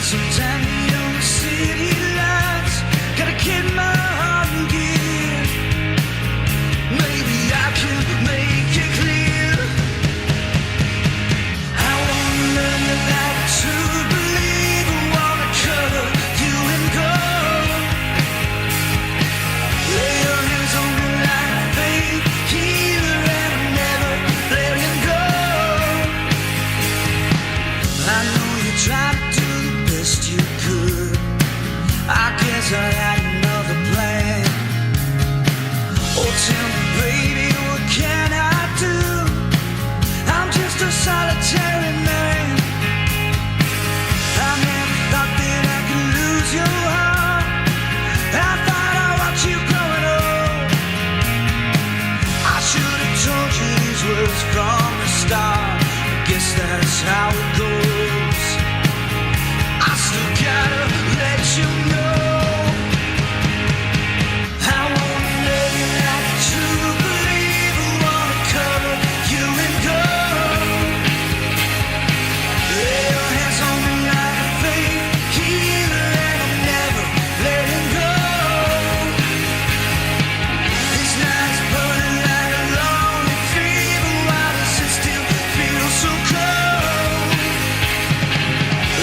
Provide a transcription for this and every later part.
Sometimes you don't see the lights. Gotta keep my heart in gear. Maybe I can make it clear. I wanna learn you like to believe. I wanna cover you in gold. Lay your hands on me like faith healer, and I'm never letting go. I know you tried to do the best you could. I guess I had another plan. Oh, tell me, baby, what can I do? I'm just a solitary man. I never thought that I could lose your heart. I thought I watched you growing old. I should have told you these words from the start. I guess that's how it goes. I still gotta let you know. I wanna love you like to believe. I wanna cover you in gold. Lay your hands on me like a faith healer, and I'm never letting go. This night's burning like a lonely fever. Why does it still feel so cold?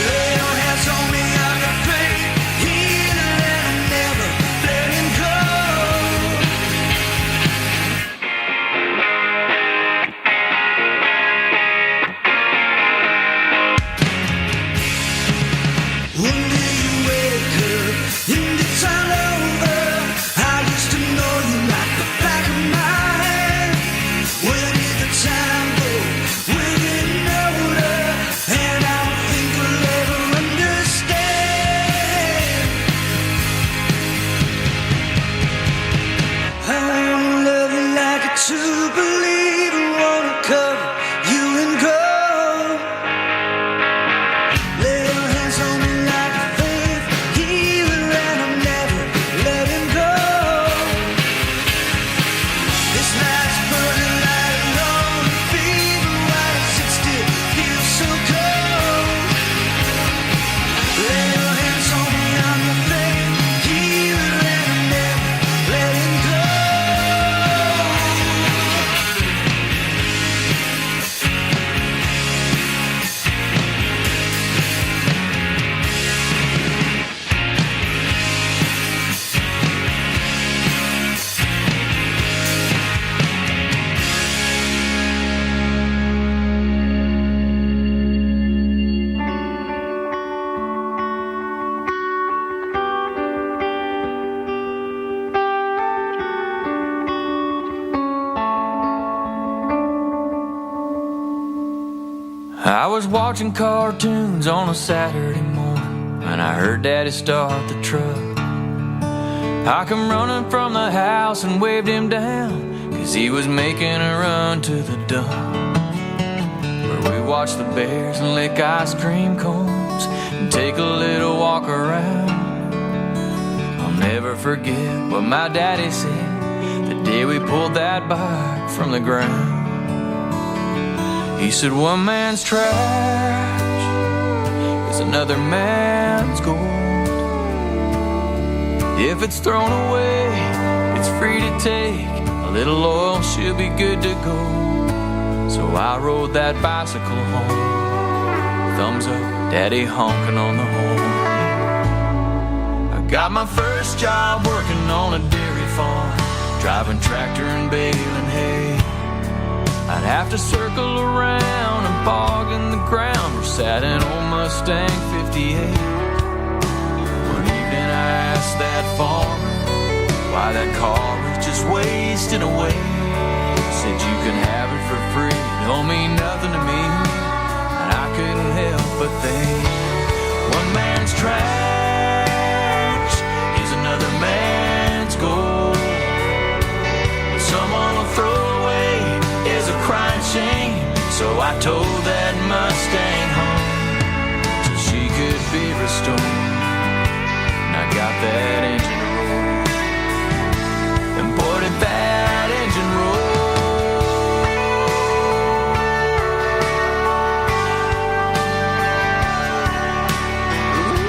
Lay your hands on me like a faith healer, and I'm never letting go. One day you wake up and it's all over. I used to know you like the back of my hand. Where did the time go? We're getting older, and I don't think we'll ever understand. I wanna love you like a true believer. Wanna cover you in gold. Lay your hands on me like a faith healer, and I'm never letting go. This night's burning like a lonely fever. Why does it still feel so cold? Lay your hands on me, I'm your faith healer, and I'm never letting go. I was watching cartoons on a Saturday morning, and I heard Daddy start the truck. I come running from the house and waved him down, 'cause he was making a run to the dump, where we watched the bears and lick ice cream cones and take a little walk around. I'll never forget what my daddy said the day we pulled that bike from the ground. He said, one man's trash is another man's gold. If it's thrown away, it's free to take. A little oil should be good to go. So I rode that bicycle home. Thumbs up, Daddy honking on the horn. I got my first job working on a dairy farm, driving tractor and baling hay. I'd have to circle around and bog in the ground or sat an old Mustang 58. One evening I asked that farmer why that car was just wasting away. Said you can have it for free, don't mean nothing to me. And I couldn't help but think, one man's trash is another man's gold. Someone will throw away is a crying shame. So I towed that Mustang home so she could be restored. And I got that engine to roll, and boy did that engine roll. Ooh.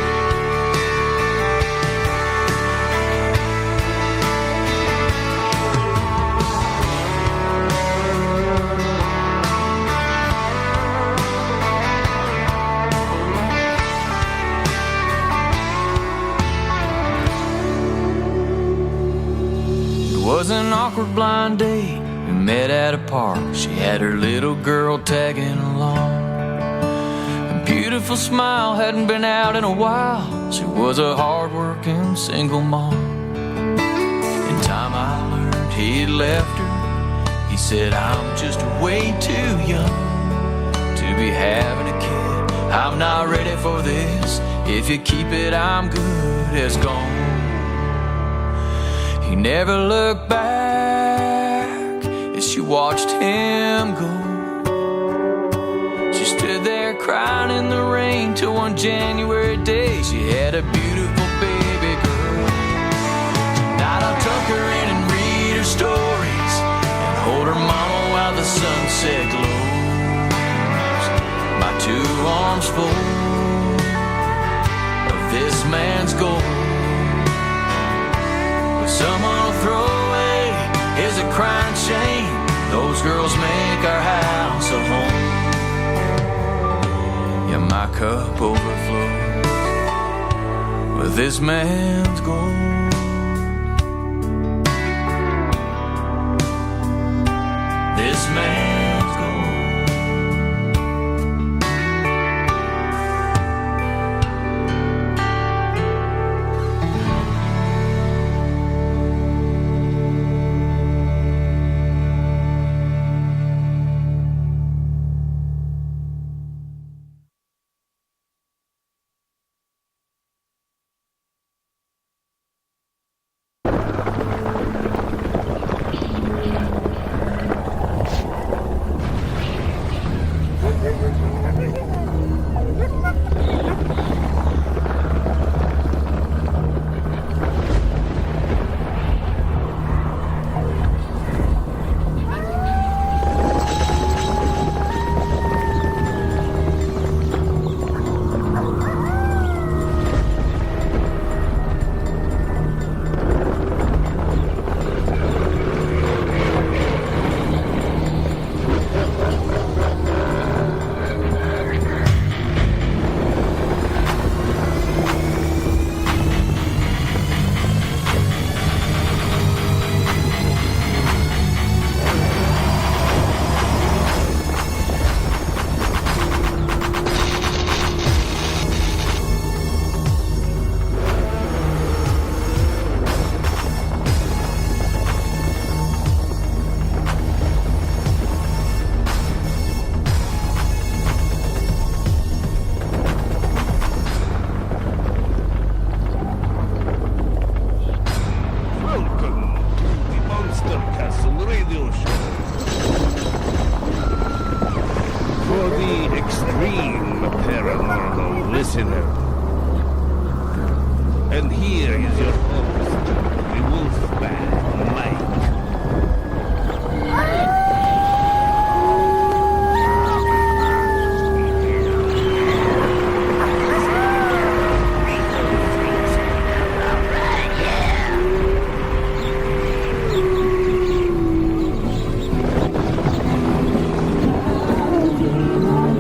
was an awkward blind date. We met at a park. She had her little girl tagging along. A beautiful smile, hadn't been out in a while. She was a hard-working single mom. In time I learned he'd left her. He said, I'm just way too young to be having a kid. I'm not ready for this. If you keep it, I'm good as gone. He never looked back as she watched him go. She stood there crying in the rain till one January day she had a beautiful baby girl. Tonight I'll tuck her in and read her stories and hold her mama while the sunset glows. My two arms full of this man's gold. But someone will throw away is a crying shame. Those girls make our house a home. Yeah, my cup overflows with this man's gold. This man's gold. And here is your host, the Wolfman Mike.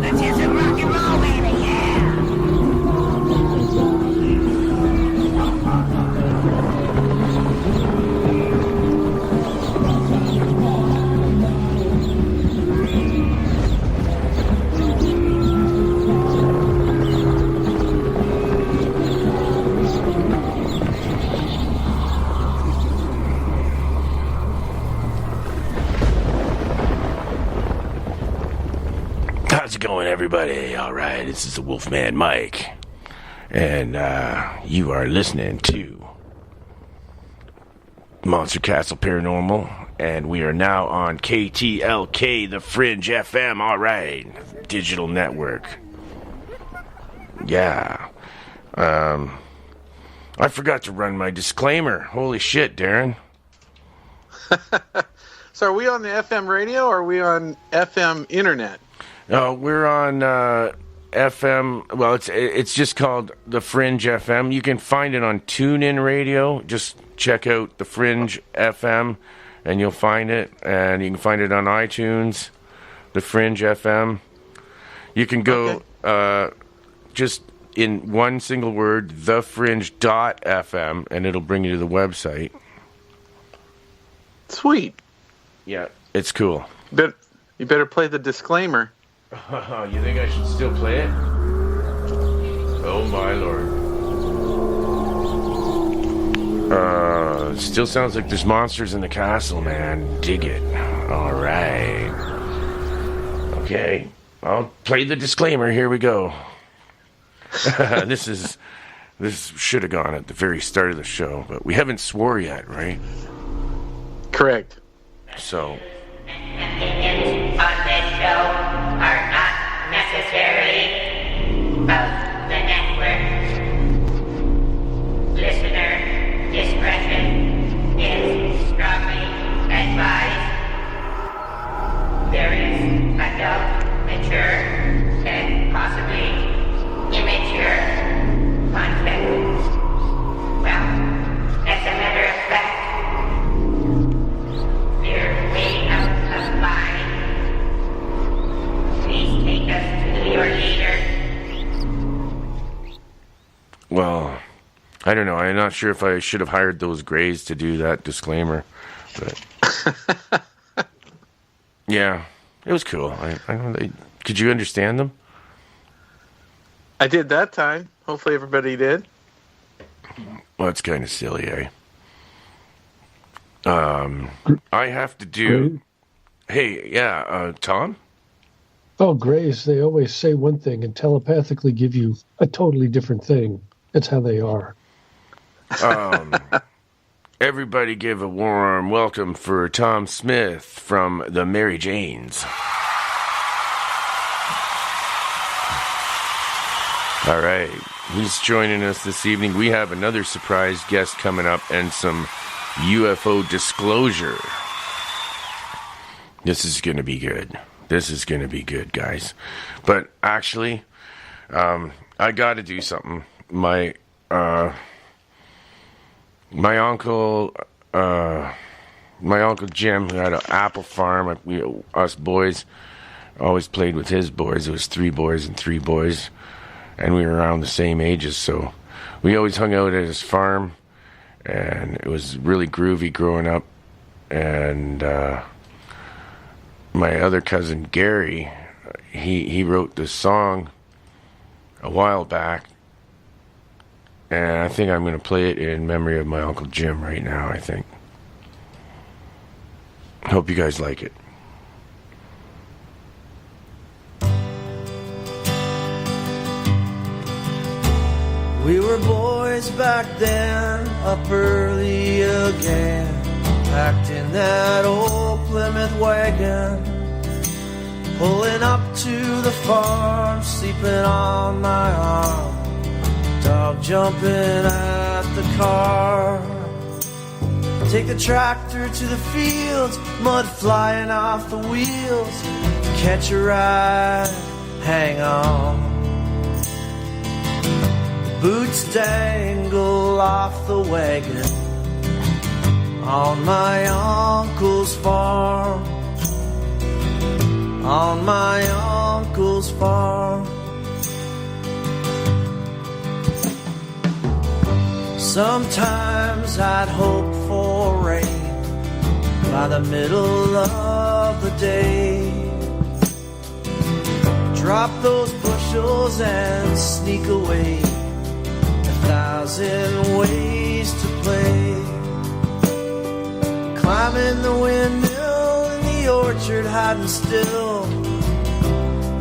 Let's get some rock and roll, baby, yeah! How's it going, everybody? All right, this is the Wolfman Mike, and you are listening to Monster Castle Paranormal, and we are now on KTLK, the Fringe FM. All right, digital network. Yeah. I forgot to run my disclaimer. Holy shit, Darren. So are we on the FM radio or are we on FM internet? We're on FM. Well, it's just called the Fringe FM. You can find it on TuneIn Radio. Just check out the Fringe FM, and you'll find it. And you can find it on iTunes, the Fringe FM. You can go just in one single word, thefringe.fm, and it'll bring you to the website. sweet. Yeah, it's cool. But you better play the disclaimer. You think I should still play it? Oh my lord. Still sounds like there's monsters in the castle, man. Dig it. Alright. Okay. I'll play the disclaimer. Here we go. This should have gone at the very start of the show, but we haven't swore yet, right? Correct. So. Opinions on this show are not necessarily of the network. Listener discretion is strongly advised. There is adult, mature, and possibly immature content. Well, as a matter of fact, we're way out of line. Please take us to your leader. Well, I don't know. I'm not sure if I should have hired those Greys to do that disclaimer, but yeah, it was cool. Could you understand them? I did that time. Hopefully everybody did. Well, it's kind of silly, eh? I have to do. Hey, yeah, Tom. Oh, Grays, they always say one thing and telepathically give you a totally different thing. That's how they are. Everybody give a warm welcome for Tom Smith from the Mary Janes. All right, he's joining us this evening. We have another surprise guest coming up and some UFO disclosure. This is going to be good. This is going to be good, guys. But actually, I got to do something. My uncle Jim, who had an apple farm, us boys always played with his boys. It was 3 boys and 3 boys, and we were around the same ages, so we always hung out at his farm, and it was really groovy growing up. And my other cousin Gary, he wrote this song a while back, and I think I'm going to play it in memory of my Uncle Jim right now, I think. Hope you guys like it. We were boys back then, up early again, packed in that old Plymouth wagon, pulling up to the farm, sleeping on my arm, dog jumping at the car. Take the tractor to the fields, mud flying off the wheels, catch a ride, hang on. Boots dangle off the wagon on my uncle's farm, on my uncle's farm. Sometimes I'd hope for rain by the middle of the day, drop those bushels and sneak away, 1,000 ways to play, climbing the windmill in the orchard, hiding still,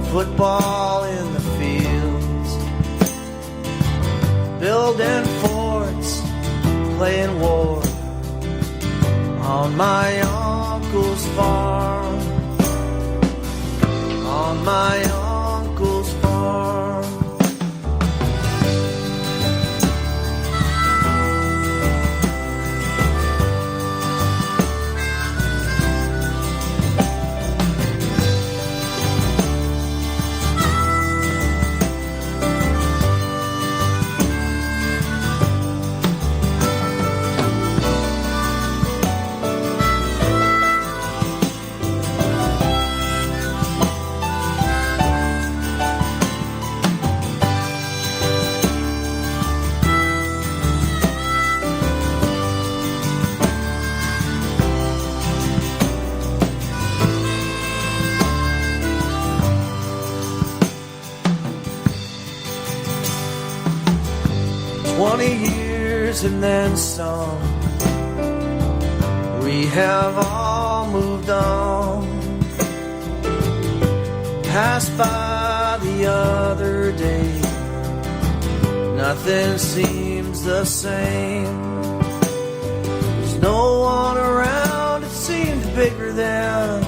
football in the fields, building forts, playing war on my uncle's farm, on my uncle's farm. years and then some. We have all moved on. Passed by the other day. Nothing seems the same. There's no one around, it seemed bigger then.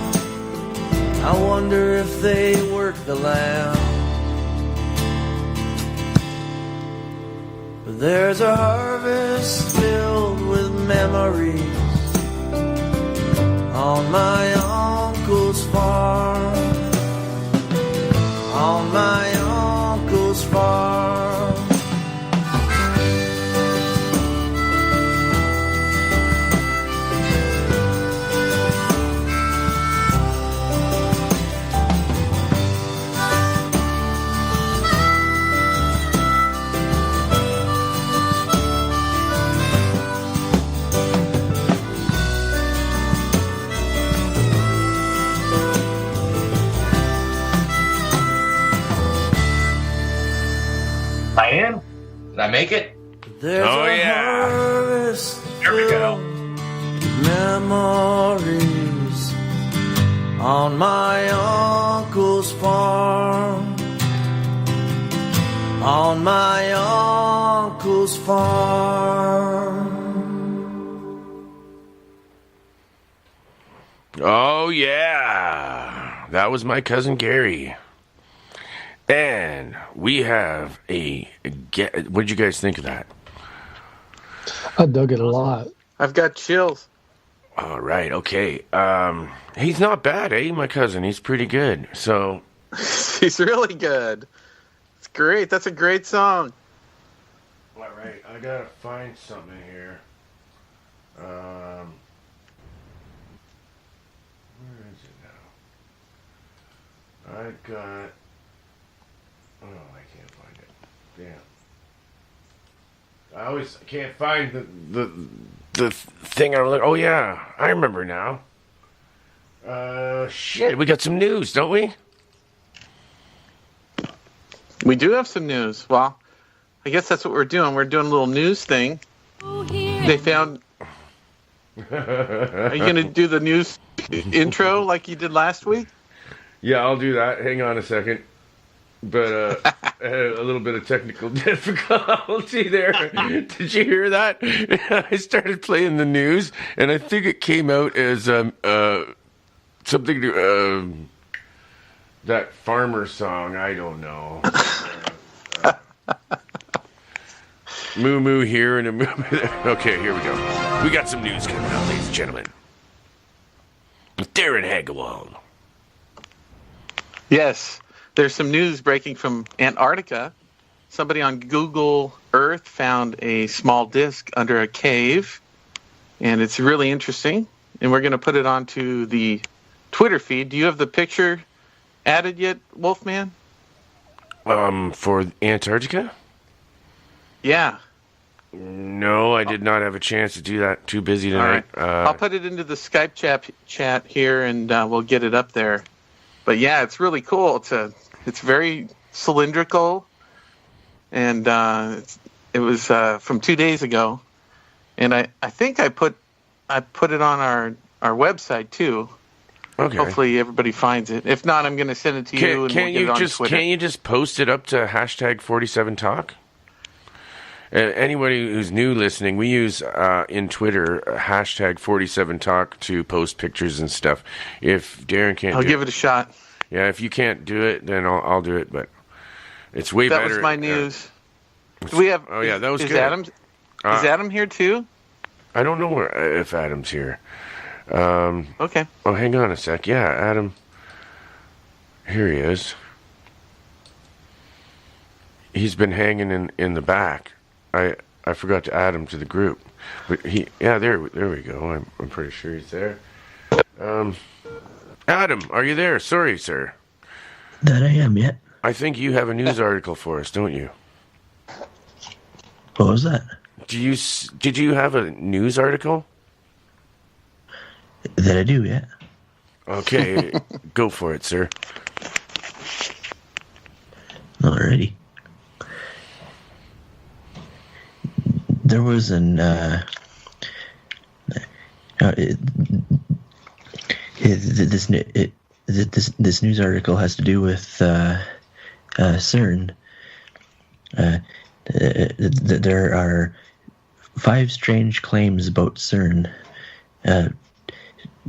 I wonder if they work the land. But there's a harvest filled with memories on my uncle's farm. On my uncle's farm. I am. Did I make it? There's Oh, a yeah. harvest There we go. memories on my uncle's farm. On my uncle's farm. Oh, yeah. That was my cousin Gary. And we have what'd you guys think of that? I dug it a lot. I've got chills. All right, okay. He's not bad, eh, my cousin? He's pretty good. So, He's really good. It's great. That's a great song. all right, I gotta find something here. Where is it now? I got. Oh, I can't find it. Damn. I always can't find the thing I'm looking. Oh yeah, I remember now. Shit, we got some news, don't we? We do have some news. Well, I guess that's what we're doing. We're doing a little news thing. They found. Are you going to do the news intro like you did last week? Yeah, I'll do that. Hang on a second. But I had a little bit of technical difficulty there. Did you hear that? I started playing the news, and I think it came out as something to that farmer song. I don't know. Moo moo here and a moo moo there. Okay, here we go. We got some news coming out, ladies and gentlemen. With Darren Hagewald. Yes. There's some news breaking from Antarctica. Somebody on Google Earth found a small disc under a cave, and it's really interesting. And we're going to put it onto the Twitter feed. Do you have the picture added yet, Wolfman? For Antarctica? Yeah. No, I did not have a chance to do that. Too busy All tonight. right. I'll put it into the Skype chat here, and we'll get it up there. But yeah, it's really cool. It's very cylindrical, and it was from 2 days ago, and I think I put it on our website too. Okay. Hopefully everybody finds it. If not, I'm going to send it to you, and we'll get it on Twitter. Can't you just post it up to #47talk? Anybody who's new listening, we use in Twitter #47talk to post pictures and stuff. If Darren can't, I'll give it a shot. Yeah, if you can't do it, then I'll do it. But it's way That better. was my news. Do we have? Oh yeah, that was is good. Is Adam here too? I don't know if Adam's here. Okay. Oh, hang on a sec. Yeah, Adam. Here he is. He's been hanging in the back. I forgot to add him to the group, but there we go. I'm pretty sure he's there. Adam, are you there? Sorry, sir. That I am, yeah. I think you have a news article for us, don't you? What was that? Did you have a news article? That I do, yeah. Okay, go for it, sir. Alrighty. The there was an this news article has to do with CERN. There are 5 strange claims about CERN.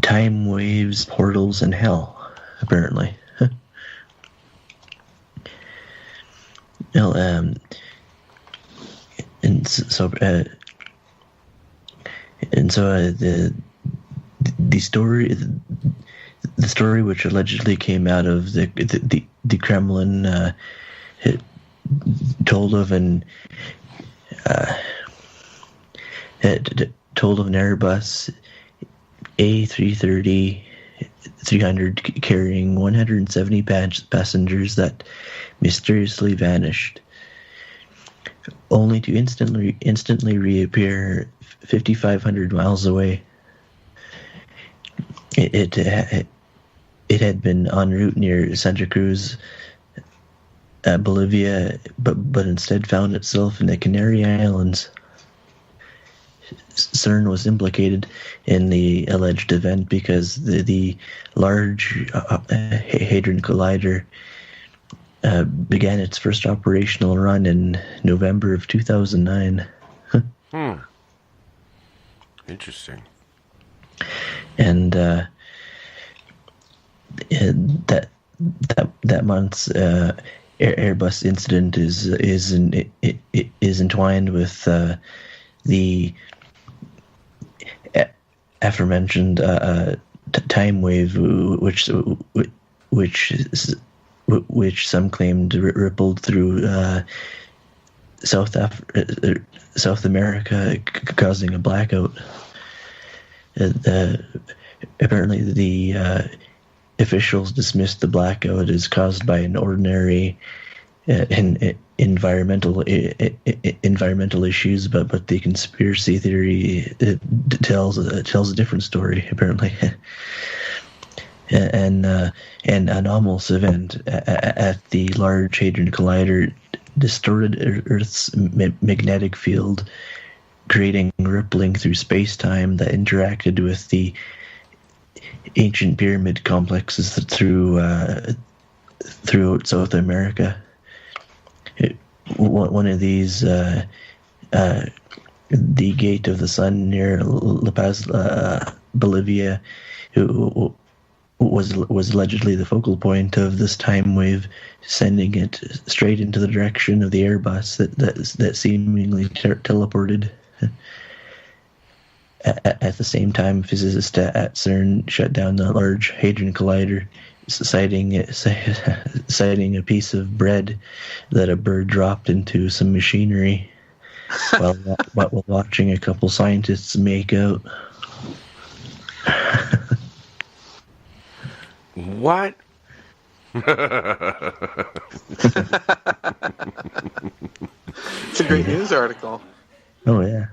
Time waves, portals, and hell, apparently. Well, and so the story which allegedly came out of the Kremlin told of an Airbus A330-300 carrying 170 passengers that mysteriously vanished, only to instantly reappear 5,500 miles away. It had been en route near Santa Cruz, Bolivia, but instead found itself in the Canary Islands. CERN was implicated in the alleged event because the Large Hadron Collider began its first operational run in November of 2009. Interesting. And that month's Airbus incident is entwined with the aforementioned time wave, which some claimed rippled through South America, causing a blackout. Apparently, the officials dismissed the blackout as caused by an ordinary environmental issues, but the conspiracy theory tells a different story, apparently. An anomalous event at the Large Hadron Collider distorted Earth's magnetic field, creating rippling through space-time that interacted with the ancient pyramid complexes throughout South America. One of these, the Gate of the Sun near La Paz, Bolivia, was allegedly the focal point of this time wave, sending it straight into the direction of the Airbus that seemingly teleported. At the same time, physicists at CERN shut down the Large Hadron Collider, citing a piece of bread that a bird dropped into some machinery while watching a couple scientists make out. What? It's a great news article. Oh, yeah.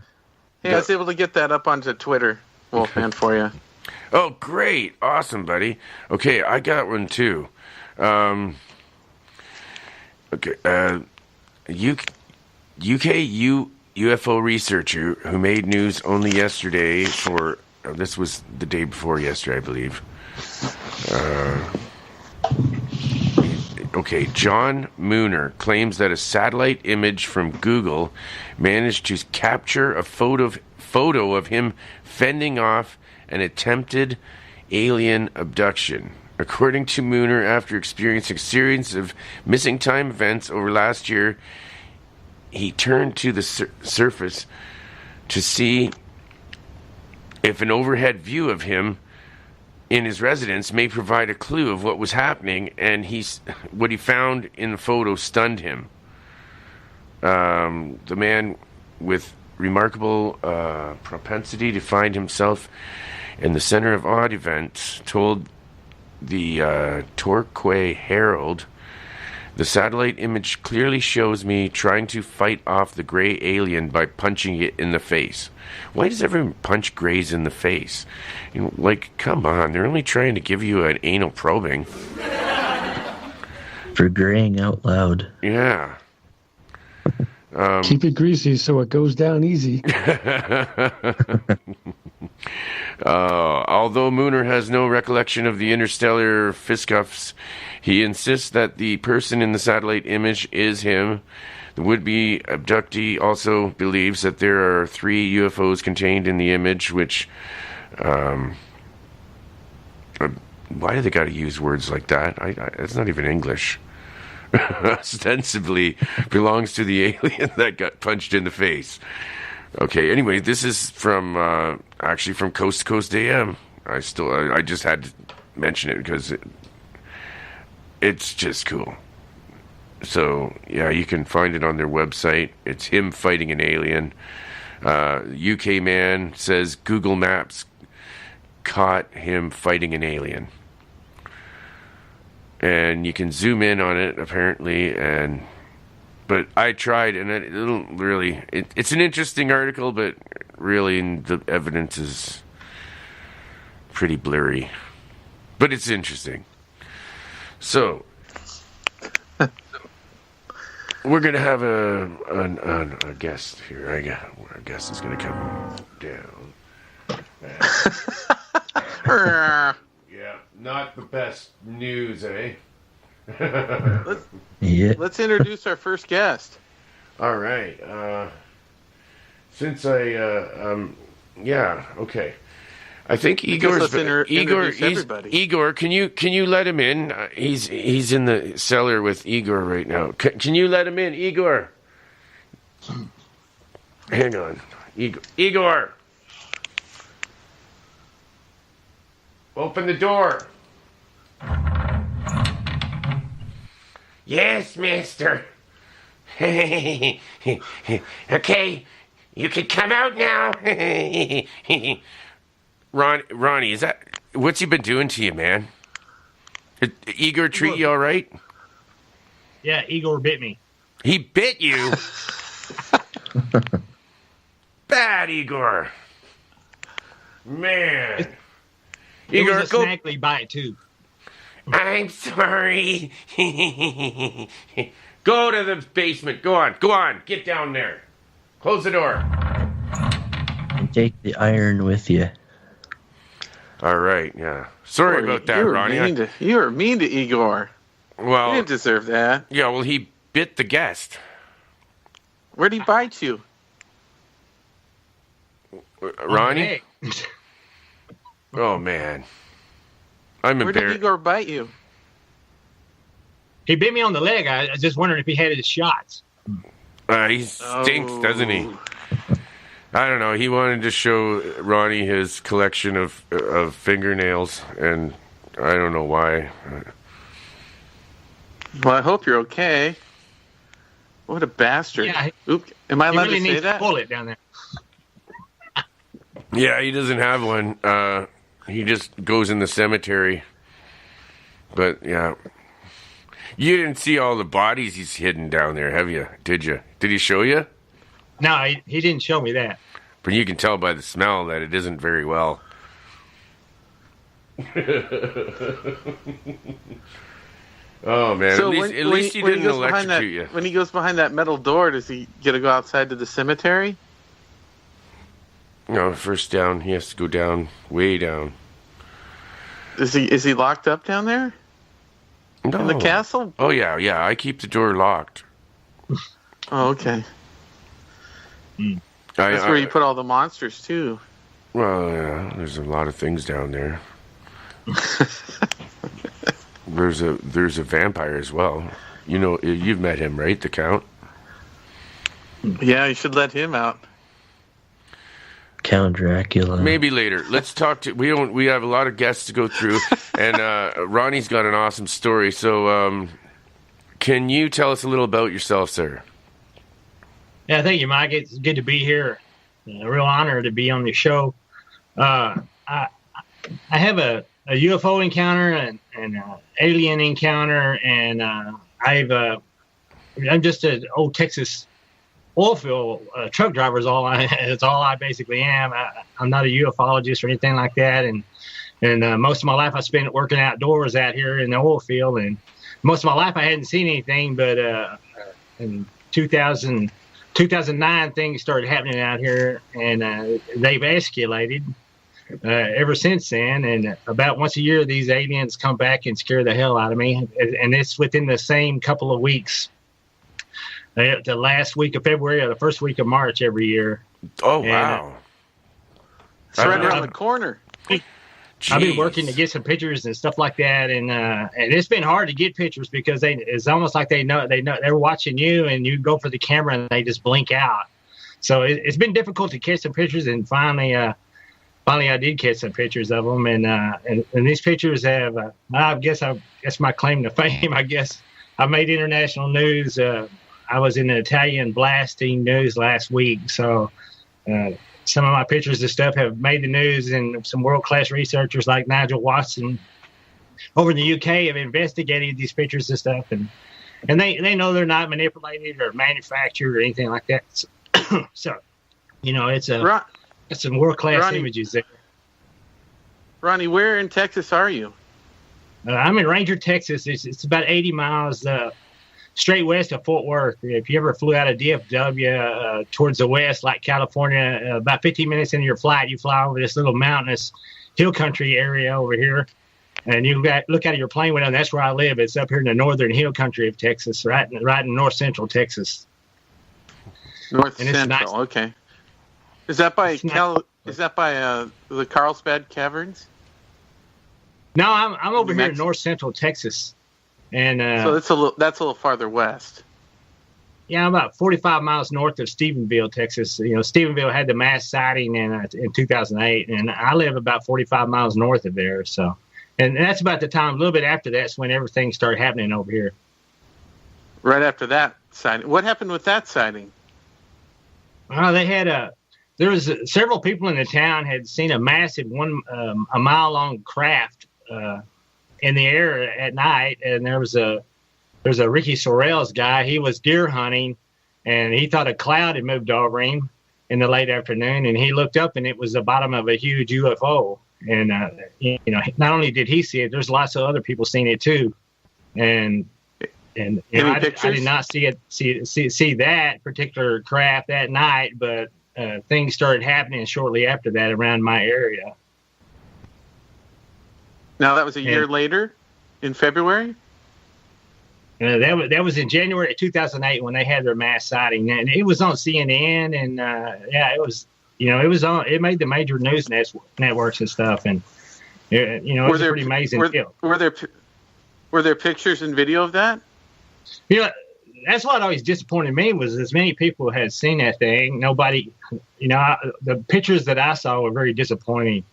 Hey, I was able to get that up onto Twitter, Wolfman, for you. Oh, great. Awesome, buddy. Okay, I got one too. UK UFO researcher who made news only yesterday this was the day before yesterday, I believe. John Mooner claims that a satellite image from Google managed to capture a photo of him fending off an attempted alien abduction. According to Mooner, after experiencing a series of missing time events over last year, he turned to the surface to see if an overhead view of him in his residence may provide a clue of what was happening, and what he found in the photo stunned him. The man with remarkable propensity to find himself in the center of odd events told the Torquay Herald, "The satellite image clearly shows me trying to fight off the gray alien by punching it in the face." Why does everyone punch grays in the face? Come on, they're only trying to give you an anal probing. For graying out loud. Yeah. Keep it greasy so it goes down easy. Although Mooner has no recollection of the interstellar fisticuffs, he insists that the person in the satellite image is him. The would-be abductee also believes that there are 3 UFOs contained in the image, which... why do they got to use words like that? It's not even English. Ostensibly belongs to the alien that got punched in the face. Okay, anyway, this is from actually from Coast to Coast AM. I just had to mention it because it's just cool. So yeah, you can find it on their website. It's him fighting an alien. UK man says Google Maps caught him fighting an alien. And you can zoom in on it, apparently, but I tried, and it'll really... It's an interesting article, but really the evidence is pretty blurry. But it's interesting. So, we're going to have a guest here. Our guest is going to come down. Yeah, not the best news, eh? Let's introduce our first guest. All right. Since okay. I think Igor's Igor, can you let him in? He's in the cellar with Igor right now. Can you let him in, Igor? Hang on, Igor. Open the door. Yes, mister. Okay, you can come out now. Ronnie, is that... What's he been doing to you, man? Did Igor treat you all right? Yeah, Igor bit me. He bit you? Bad Igor. Man. It was a snaggly bite, too. I'm sorry. Go to the basement. Go on. Get down there. Close the door. And take the iron with you. All right, yeah. Sorry about that, Ronnie. You were mean to Igor. Well, you didn't deserve that. Yeah, well, he bit the guest. Where'd he bite you? Ronnie? Oh, man. I'm embarrassed. Where did Igor bite you? He bit me on the leg. I was just wondering if he had his shots. He stinks, doesn't he? I don't know. He wanted to show Ronnie his collection of fingernails, and I don't know why. Well, I hope you're okay. What a bastard. Yeah, am I allowed really to say that? Bullet down there. Yeah, he doesn't have one. He just goes in the cemetery. But, yeah. You didn't see all the bodies he's hidden down there, have you? Did you? Did he show you? No, he didn't show me that. But you can tell by the smell that it isn't very well. Oh, man. So at least he didn't electrocute you. When he goes behind that metal door, does he get to go outside to the cemetery? No, first down. He has to go down, way down. Is he locked up down there? No. In the castle? Oh, yeah. I keep the door locked. Oh, okay. That's where you put all the monsters, too. Well, yeah, there's a lot of things down there. There's a vampire as well. You know, you've met him, right? The Count? Yeah, you should let him out. Count Dracula. Maybe later. Let's talk to... We have a lot of guests to go through, and Ronnie's got an awesome story. So, can you tell us a little about yourself, sir? Yeah, thank you, Mike. It's good to be here. A real honor to be on the show. I have a UFO encounter and an alien encounter, and I'm just an old Texas oil field truck driver. It's all I basically am. I'm not a ufologist or anything like that, and most of my life I spent working outdoors out here in the oil field, and most of my life I hadn't seen anything, but in 2000. 2009, things started happening out here, and they've escalated ever since then. And about once a year, these aliens come back and scare the hell out of me. And it's within the same couple of weeks. The last week of February or the first week of March every year. Oh, wow. It's right around the corner. I've been working to get some pictures and stuff like that, and it's been hard to get pictures because it's almost like they know they're watching you, and you go for the camera and they just blink out. So it's been difficult to catch some pictures, and finally I did catch some pictures of them, and these pictures have I guess that's my claim to fame. I guess I made international news. I was in the Italian blasting news last week, so. Some of my pictures and stuff have made the news, and some world-class researchers like Nigel Watson over in the UK have investigated these pictures and stuff, and they know they're not manipulated or manufactured or anything like that. So it's some world-class images there. Ronnie, where in Texas are you? I'm in Ranger, Texas. It's about 80 miles straight west of Fort Worth. If you ever flew out of DFW towards the west, like California, about 15 minutes into your flight, you fly over this little mountainous hill country area over here, and you look out of your plane window, and that's where I live. It's up here in the northern hill country of Texas, right in north central Texas. North Central, nice. Okay. Is that by the Carlsbad Caverns? No, I'm over here in north central Texas. And so that's a little farther west. Yeah, about 45 miles north of Stephenville, Texas. Stephenville had the mass sighting in 2008, and I live about 45 miles north of there. So, and that's about the time. A little bit after that's when everything started happening over here. Right after that sighting, what happened with that sighting? They had there was several people in the town had seen a massive a mile long craft. In the air at night, and there's a Ricky Sorrells guy. He was deer hunting, and he thought a cloud had moved over him in the late afternoon, and he looked up, and it was the bottom of a huge UFO. And not only did he see it, there's lots of other people seeing it too. And I did not see that particular craft that night, but things started happening shortly after that around my area. Now that was a year later, in February. That was in January of 2008 when they had their mass sighting, and it was on CNN, and it was it was on. It made the major news networks and stuff, and it was a pretty amazing deal. Were there pictures and video of that? That's what always disappointed me was as many people had seen that thing. Nobody, the pictures that I saw were very disappointing.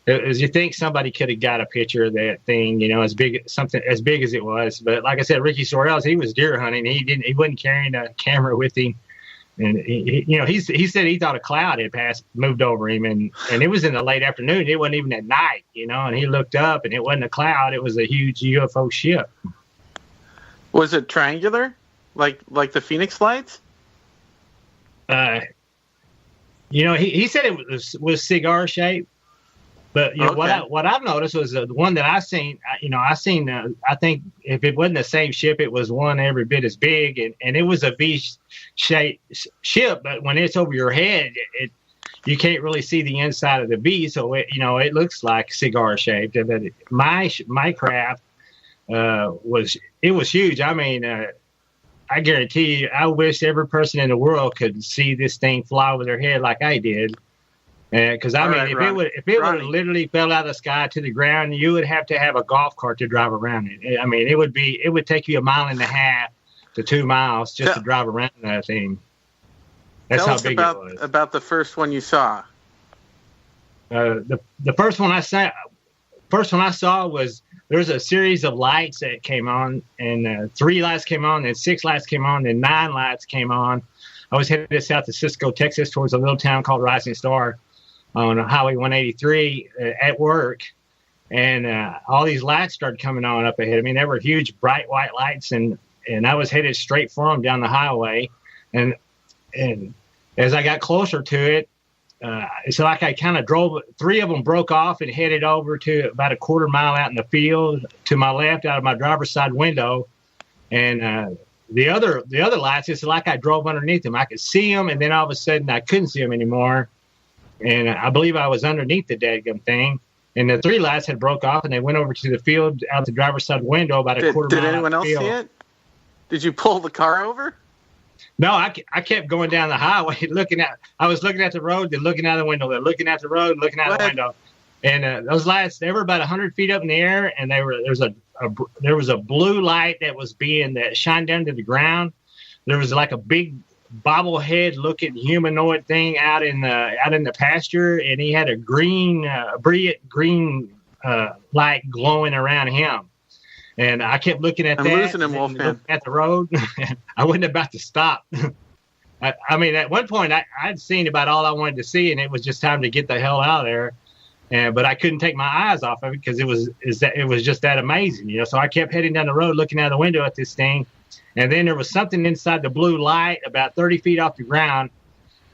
As you think somebody could have got a picture of that thing, as big as it was. But like I said, Ricky Sorrells, he was deer hunting. He wasn't carrying a camera with him, and he said he thought a cloud had moved over him, and it was in the late afternoon. It wasn't even at night, and he looked up, and it wasn't a cloud. It was a huge UFO ship. Was it triangular, like the Phoenix Lights? He said it was cigar shaped. But what I've noticed was the one that I seen. I think if it wasn't the same ship, it was one every bit as big, and it was a V-shaped ship. But when it's over your head, you can't really see the inside of the V, so it looks like cigar shaped. But my craft was huge. I mean, I guarantee you, I wish every person in the world could see this thing fly over their head like I did. Because if it would literally fell out of the sky to the ground, you would have to have a golf cart to drive around it. I mean, it would take you 1.5 miles to 2 miles just to drive around that thing. That's how big it was. About the first one you saw. The first one I saw was there was a series of lights that came on, and 3 lights came on, and 6 lights came on, and 9 lights came on. I was headed south to Cisco, Texas, towards a little town called Rising Star on Highway 183 at work, and all these lights started coming on up ahead of me. They were huge, bright white lights, and I was headed straight for them down the highway. And as I got closer to it, it's like I kind of drove. 3 of them broke off and headed over to about a 1/4 mile out in the field to my left out of my driver's side window, and the other lights, it's like I drove underneath them. I could see them, and then all of a sudden I couldn't see them anymore. And I believe I was underneath the dadgum thing. And the 3 lights had broke off, and they went over to the field out the driver's side window about a quarter mile. Did anyone else see it? Did you pull the car over? No, I kept going down the highway I was looking at the road, then looking out the window, then looking at the road, looking out the window. And those lights, they were about 100 feet up in the air, and there was a blue light that shined down to the ground. There was like a big bobblehead looking humanoid thing out in the pasture, and he had a brilliant green light glowing around him. And I kept looking at losing him, Wolfman. At the road. I wasn't about to stop. I mean, at one point I'd seen about all I wanted to see, and it was just time to get the hell out of there. But I couldn't take my eyes off of it because it was just that amazing, you know. So I kept heading down the road, looking out the window at this thing, and then there was something inside the blue light, about 30 feet off the ground,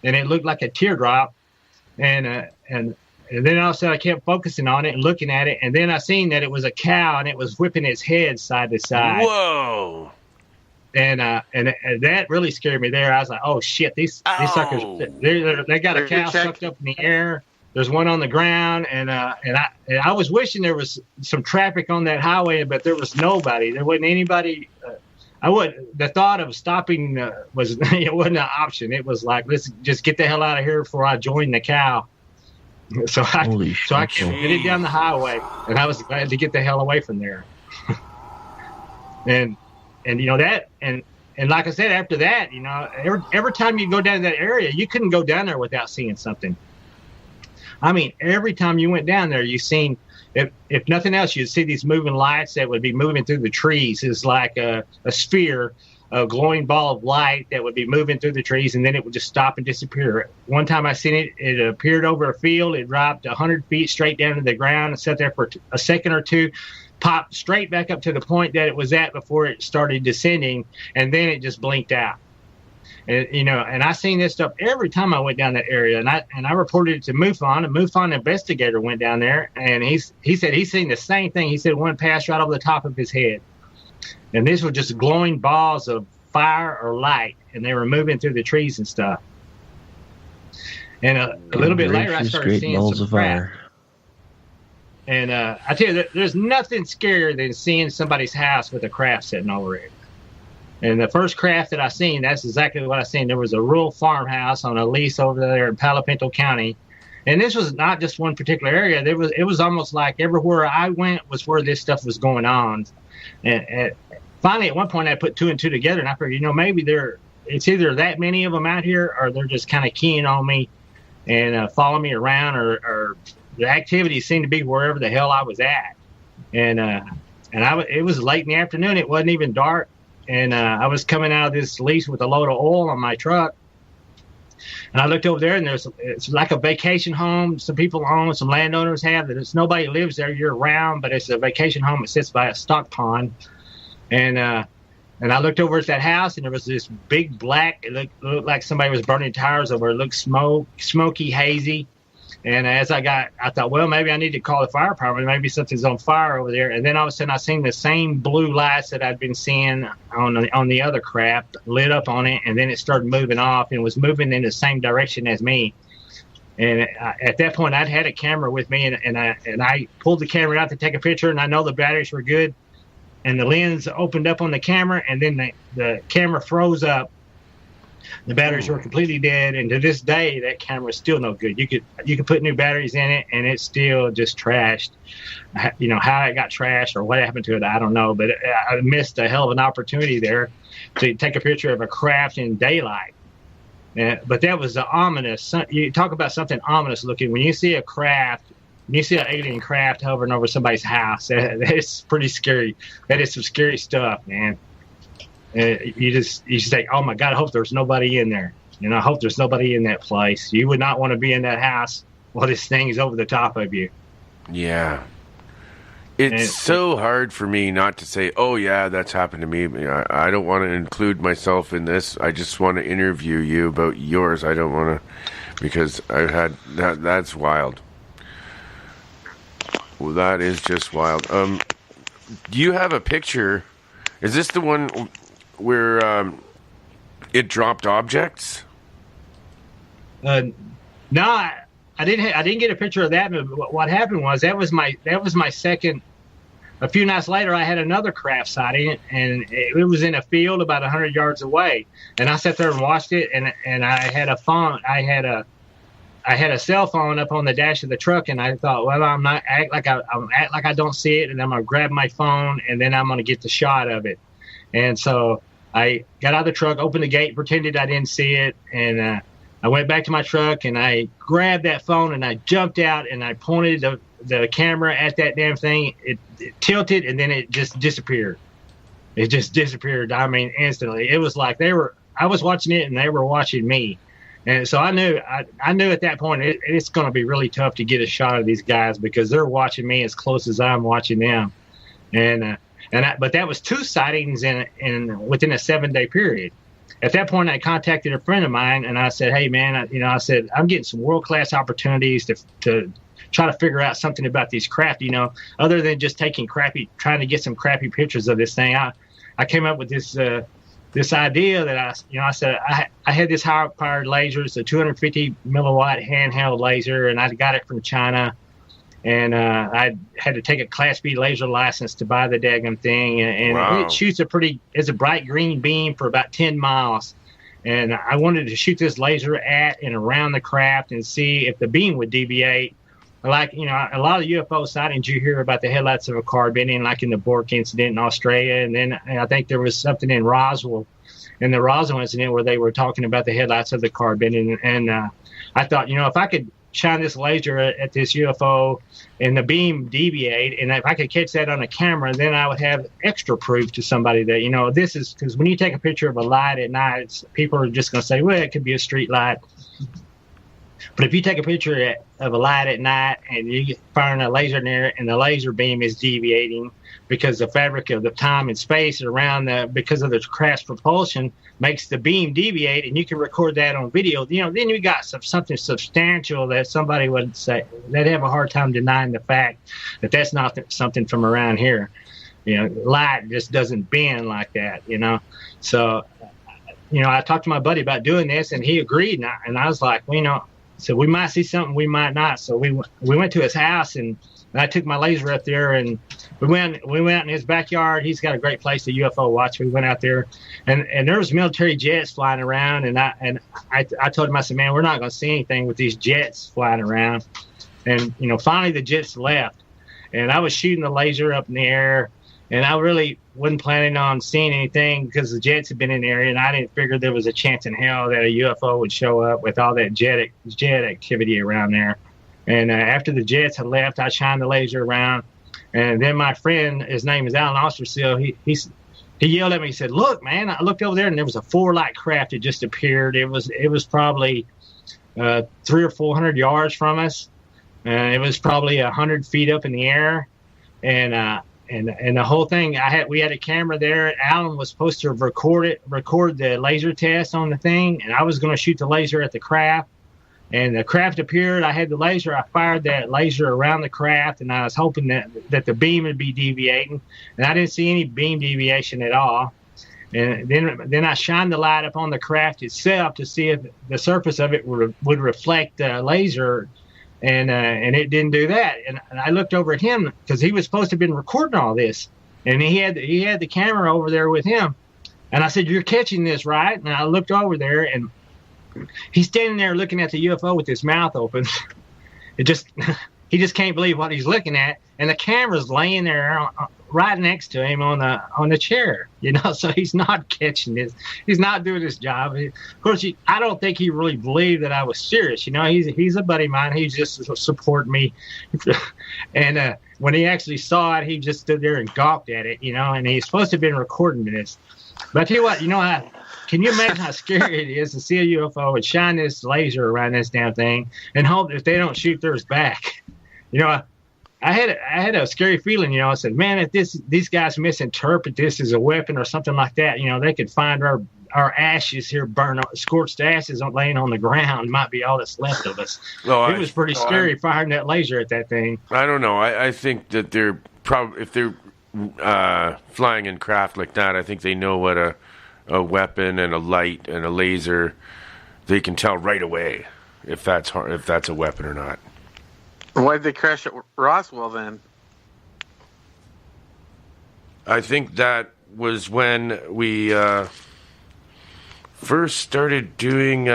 and it looked like a teardrop. And then all of a sudden I kept focusing on it and looking at it, and then I seen that it was a cow, and it was whipping its head side to side. Whoa! And that really scared me there. I was like, oh shit, these suckers, they got a cow sucked up in the air. There's one on the ground, and I was wishing there was some traffic on that highway, but there was nobody. There wasn't anybody. The thought of stopping it wasn't an option. It was like, let's just get the hell out of here before I join the cow. So I kept headed down the highway, and I was glad to get the hell away from there. and you know that, and like I said, after that, you know, every time you go down to that area, you couldn't go down there without seeing something. I mean, every time you went down there, you seen, if nothing else, you'd see these moving lights that would be moving through the trees. It's like a sphere, a glowing ball of light that would be moving through the trees, and then it would just stop and disappear. One time I seen it, it appeared over a field. It dropped 100 feet straight down to the ground and sat there for a second or two, popped straight back up to the point that it was at before it started descending, and then it just blinked out. And, you know, and I seen this stuff every time I went down that area, and I reported it to MUFON. A MUFON investigator went down there, and he said he's seen the same thing. He said one passed right over the top of his head, and these were just glowing balls of fire or light, and they were moving through the trees and stuff. And a little bit later, I started seeing some crap. And I tell you, there's nothing scarier than seeing somebody's house with a craft sitting over it. And the first craft that I seen, that's exactly what I seen. There was a rural farmhouse on a lease over there in Palo Pinto County. And this was not just one particular area. It was almost like everywhere I went was where this stuff was going on. And finally, at one point, I put 2 and 2 together, and I figured, you know, maybe it's either that many of them out here, or they're just kind of keying on me and following me around, or the activities seemed to be wherever the hell I was at. And it was late in the afternoon. It wasn't even dark. And I was coming out of this lease with a load of oil on my truck. And I looked over there, and it's like a vacation home. Some people own, some landowners have that. Nobody lives there year round, but it's a vacation home. It sits by a stock pond. And I looked over at that house, and there was this big black, it looked like somebody was burning tires over. It looked smoky, hazy. And as I thought, well, maybe I need to call the fire department. Maybe something's on fire over there. And then all of a sudden, I seen the same blue lights that I'd been seeing on the other craft lit up on it, and then it started moving off and was moving in the same direction as me. And at that point, I'd had a camera with me, and I pulled the camera out to take a picture, and I know the batteries were good. And the lens opened up on the camera, and then the camera froze up. The batteries were completely dead, and to this day, that camera is still no good. You could put new batteries in it, and it's still just trashed. You know, how it got trashed or what happened to it, I don't know. But I missed a hell of an opportunity there to take a picture of a craft in daylight. But that was the ominous. You talk about something ominous looking. When you see a craft, when you see an alien craft hovering over somebody's house, that's pretty scary. That is some scary stuff, man. You just think, oh my God, I hope there's nobody in there. You know, I hope there's nobody in that place. You would not want to be in that house while this thing is over the top of you. Yeah. It's so hard for me not to say, oh yeah, that's happened to me. I don't want to include myself in this. I just want to interview you about yours. I don't want to, because I've had that's wild. Well, that is just wild. Do you have a picture? Is this the one where it dropped objects? No, I didn't get a picture of that. But what happened was that was my second. A few nights later, I had another craft sighting, and it was in a field about 100 yards away. And I sat there and watched it, and I had a phone. I had a cell phone up on the dash of the truck, and I thought, well, I'm act like I don't see it, and I'm gonna grab my phone, and then I'm gonna get the shot of it. And so I got out of the truck, opened the gate, pretended I didn't see it, and I went back to my truck, and I grabbed that phone, and I jumped out, and I pointed the camera at that damn thing. It tilted, and then it just disappeared. It just disappeared. I mean, instantly. It was like I was watching it, and they were watching me. And so I knew at that point it's going to be really tough to get a shot of these guys because they're watching me as close as I'm watching them. But that was 2 sightings within a 7-day period. At that point, I contacted a friend of mine, and I said, "Hey, man, I said I'm getting some world-class opportunities to try to figure out something about these craft, other than just trying to get some crappy pictures of this thing." I came up with this idea that I said I had this high-powered laser. It's a 250 milliwatt handheld laser, and I got it from China. And I had to take a Class B laser license to buy the daggum thing. And wow. It shoots it's a bright green beam for about 10 miles. And I wanted to shoot this laser at and around the craft and see if the beam would deviate. Like, a lot of UFO sightings you hear about the headlights of a car bending, like in the Bork incident in Australia. And then I think there was something in Roswell, in the Roswell incident, where they were talking about the headlights of the car bending. And I thought, if I could shine this laser at this UFO and the beam deviate, and if I could catch that on a camera, then I would have extra proof to somebody that, this is, because when you take a picture of a light at night, people are just going to say, well, it could be a street light. But if you take a picture of a light at night and you firing a laser near it and the laser beam is deviating because the fabric of the time and space around because of the craft's propulsion makes the beam deviate, and you can record that on video, then you got something substantial that somebody would say, they'd have a hard time denying the fact that that's not something from around here. Light just doesn't bend like that, So, I talked to my buddy about doing this, and he agreed, and I was like, so we might see something, we might not. So we went to his house, and I took my laser up there, and we went in his backyard. He's got a great place to UFO watch. We went out there, and there was military jets flying around, and I told him, I said, man, we're not going to see anything with these jets flying around. And finally the jets left, and I was shooting the laser up in the air, and I really wasn't planning on seeing anything because the jets had been in the area, and I didn't figure there was a chance in hell that a UFO would show up with all that jet activity around there. And after the jets had left, I shined the laser around, and then my friend, his name is Alan Osterseal, he yelled at me. He said, "Look, man!" I looked over there, and there was a 4-light craft that just appeared. It was probably 300 or 400 yards from us, and it was probably 100 feet up in the air, and the whole thing, we had a camera there. Alan was supposed to record the laser test on the thing, and I was going to shoot the laser at the craft. And the craft appeared. I had the laser. I fired that laser around the craft, and I was hoping that the beam would be deviating. And I didn't see any beam deviation at all. And then I shined the light up on the craft itself to see if the surface of it would reflect the laser. And it didn't do that. And I looked over at him because he was supposed to have been recording all this, and he had the camera over there with him. And I said, "You're catching this, right?" And I looked over there, and he's standing there looking at the UFO with his mouth open. He just can't believe what he's looking at, and the camera's laying there right next to him on the chair. So he's not catching this. He's not doing his job. Of course, I don't think he really believed that I was serious. He's a buddy of mine. He's just supporting me. And when he actually saw it, he just stood there and gawked at it. And he's supposed to have been recording this. But I tell you what, can you imagine how scary it is to see a UFO and shine this laser around this damn thing and hope that they don't shoot theirs back? I had a scary feeling, I said, man, if these guys misinterpret this as a weapon or something like that, they could find our ashes here, scorched ashes laying on the ground, might be all that's left of us. Well, it was pretty scary firing that laser at that thing. I don't know. I think that they're probably, if they're flying in craft like that, I think they know what a a weapon and a light and a laser, they can tell right away if that's a weapon or not. Why did they crash at Roswell then? I think that was when we first started doing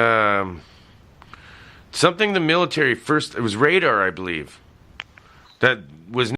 something the military first. It was radar, I believe. That was